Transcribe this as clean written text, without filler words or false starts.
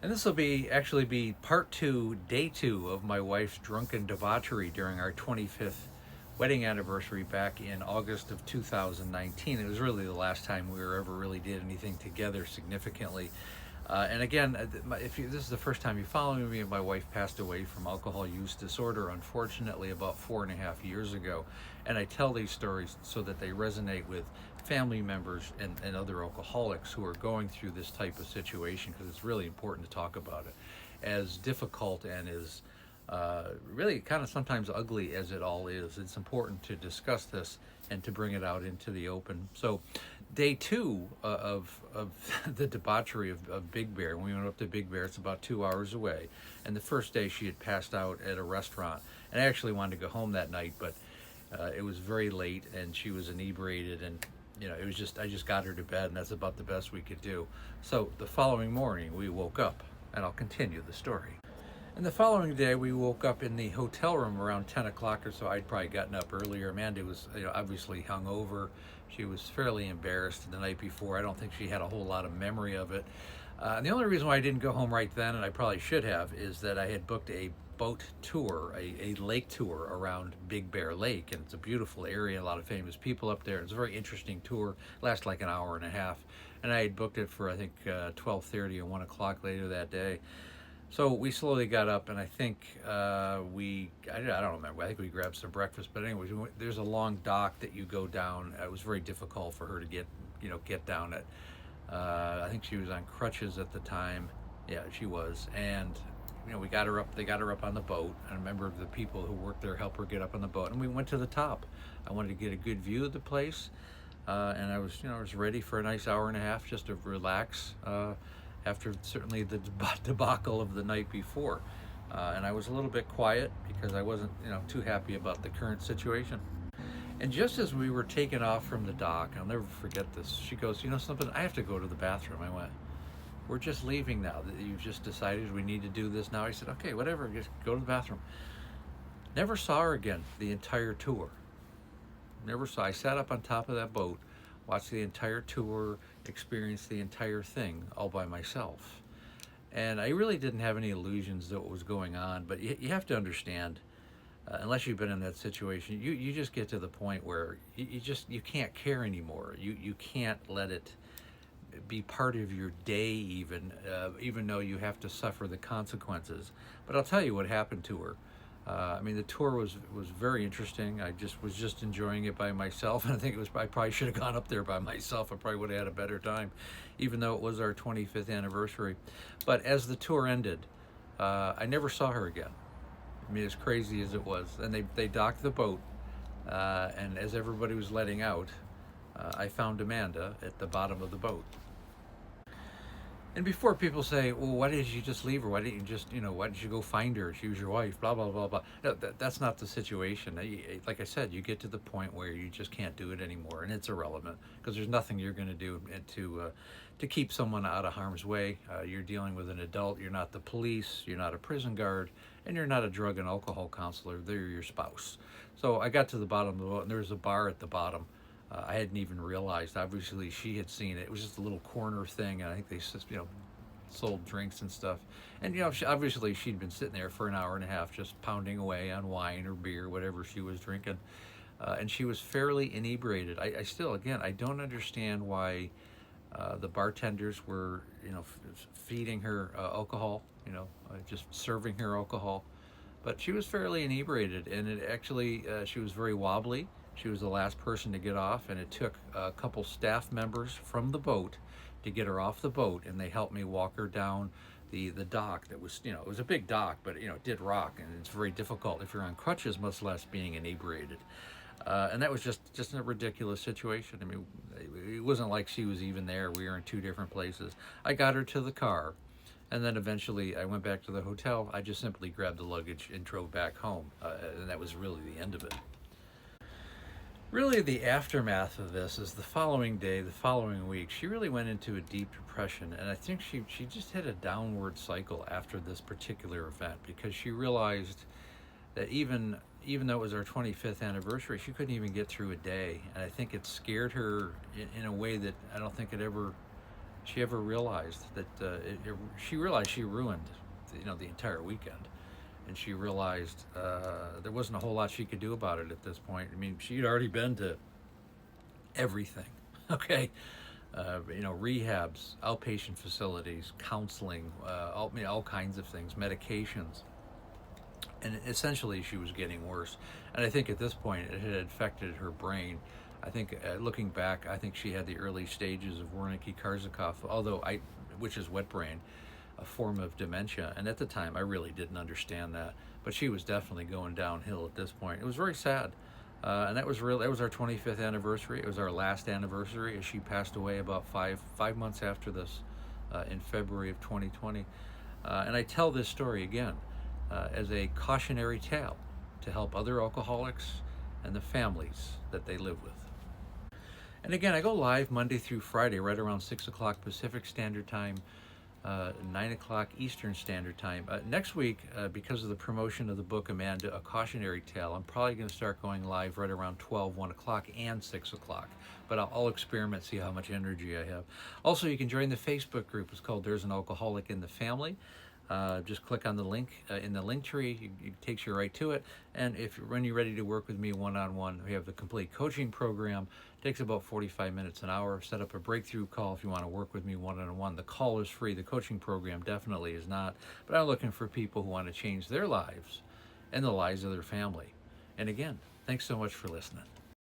And this will be part two, day two of my wife's drunken debauchery during our 25th wedding anniversary back in August of 2019. It was really the last time we were ever really did anything together significantly. And again, if this is the first time you're following me, my wife passed away from alcohol use disorder, unfortunately, about 4.5 years ago. And I tell these stories so that they resonate with family members and other alcoholics who are going through this type of situation, because it's really important to talk about it. As difficult and as really kind of sometimes ugly as it all is, it's important to discuss this and to bring it out into the open. So, day two of the debauchery of Big Bear, when we went up to Big Bear, it's about 2 hours away. And the first day she had passed out at a restaurant. And I actually wanted to go home that night, but it was very late and she was inebriated, and it was just, I just got her to bed, and that's about the best we could do. So the following morning we woke up, and I'll continue the story. And the following day, we woke up in the hotel room around 10 o'clock or so. I'd probably gotten up earlier. Amanda was, obviously hungover. She was fairly embarrassed the night before. I don't think she had a whole lot of memory of it. And the only reason why I didn't go home right then, and I probably should have, is that I had booked a boat tour, a lake tour around Big Bear Lake. And it's a beautiful area, a lot of famous people up there. It's a very interesting tour, lasts like an hour and a half. And I had booked it for, I think, 12:30 or 1 o'clock later that day. So we slowly got up, and I think I don't remember. I think we grabbed some breakfast. But anyways, there's a long dock that you go down. It was very difficult for her to get down it. I think she was on crutches at the time. Yeah, she was. And we got her up. They got her up on the boat. And a member of the people who worked there helped her get up on the boat. And we went to the top. I wanted to get a good view of the place, and I was ready for a nice hour and a half just to relax. After certainly the debacle of the night before. And I was a little bit quiet because I wasn't, too happy about the current situation. And just as we were taking off from the dock, I'll never forget this, she goes, something, I have to go to the bathroom. I went, we're just leaving now. You've just decided we need to do this now. I said, okay, whatever, just go to the bathroom. Never saw her again the entire tour. Never saw. I sat up on top of that boat, watched the entire tour, experienced the entire thing all by myself. And I really didn't have any illusions that what was going on, but you have to understand, unless you've been in that situation, you just get to the point where you can't care anymore. You can't let it be part of your day, even though you have to suffer the consequences. But I'll tell you what happened to her. The tour was very interesting. I was just enjoying it by myself, and I probably should have gone up there by myself. I probably would have had a better time, even though it was our 25th anniversary. But as the tour ended, I never saw her again. As crazy as it was. And they docked the boat, and as everybody was letting out, I found Amanda at the bottom of the boat. And before people say, well, why did you just leave her? Why didn't you just, why did you go find her? She was your wife, blah, blah, blah, blah. No, that's not the situation. Like I said, you get to the point where you just can't do it anymore, and it's irrelevant, because there's nothing you're going to do to keep someone out of harm's way. You're dealing with an adult. You're not the police. You're not a prison guard, and you're not a drug and alcohol counselor. They're your spouse. So I got to the bottom of the boat, and there was a bar at the bottom. I hadn't even realized. Obviously, she had seen it. It was just a little corner thing, and I think they just, sold drinks and stuff. And, obviously she'd been sitting there for an hour and a half just pounding away on wine or beer, whatever she was drinking. And she was fairly inebriated. I still, again, I don't understand why the bartenders were, feeding her alcohol, just serving her alcohol. But she was fairly inebriated, and it actually, she was very wobbly. She was the last person to get off, and it took a couple staff members from the boat to get her off the boat, and they helped me walk her down the dock. That was, it was a big dock, but it did rock, and it's very difficult if you're on crutches, much less being inebriated. And that was just a ridiculous situation. It wasn't like she was even there. We were in two different places. I got her to the car, and then eventually I went back to the hotel. I just simply grabbed the luggage and drove back home, and that was really the end of it. Really, the aftermath of this is the following day, the following week, she really went into a deep depression, and I think she just hit a downward cycle after this particular event, because she realized that even though it was our 25th anniversary, she couldn't even get through a day, and I think it scared her in a way that I don't think she ever realized that she realized she ruined, the entire weekend, and she realized there wasn't a whole lot she could do about it at this point. I mean, she'd already been to everything. Okay, rehabs, outpatient facilities, counseling, all kinds of things, medications, and essentially she was getting worse. And I think at this point it had affected her brain. I think looking back, I think she had the early stages of Wernicke-Korsakoff, which is wet brain, a form of dementia. And at the time, I really didn't understand that, but she was definitely going downhill at this point. It was very sad. And that was our 25th anniversary. It was our last anniversary, as she passed away about five months after this, in February of 2020. And I tell this story again as a cautionary tale to help other alcoholics and the families that they live with. And again, I go live Monday through Friday, right around 6 o'clock Pacific Standard Time, 9 o'clock Eastern Standard Time. Next week, because of the promotion of the book Amanda, A Cautionary Tale, I'm probably going to start going live right around 12, 1 o'clock, and 6 o'clock. But I'll experiment, see how much energy I have. Also, you can join the Facebook group. It's called There's an Alcoholic in the Family. Just click on the link in the link tree. It takes you right to it. And when you're ready to work with me one-on-one, we have the complete coaching program. It takes about 45 minutes, an hour. Set up a breakthrough call if you want to work with me one-on-one. The call is free. The coaching program definitely is not. But I'm looking for people who want to change their lives and the lives of their family. And again, thanks so much for listening.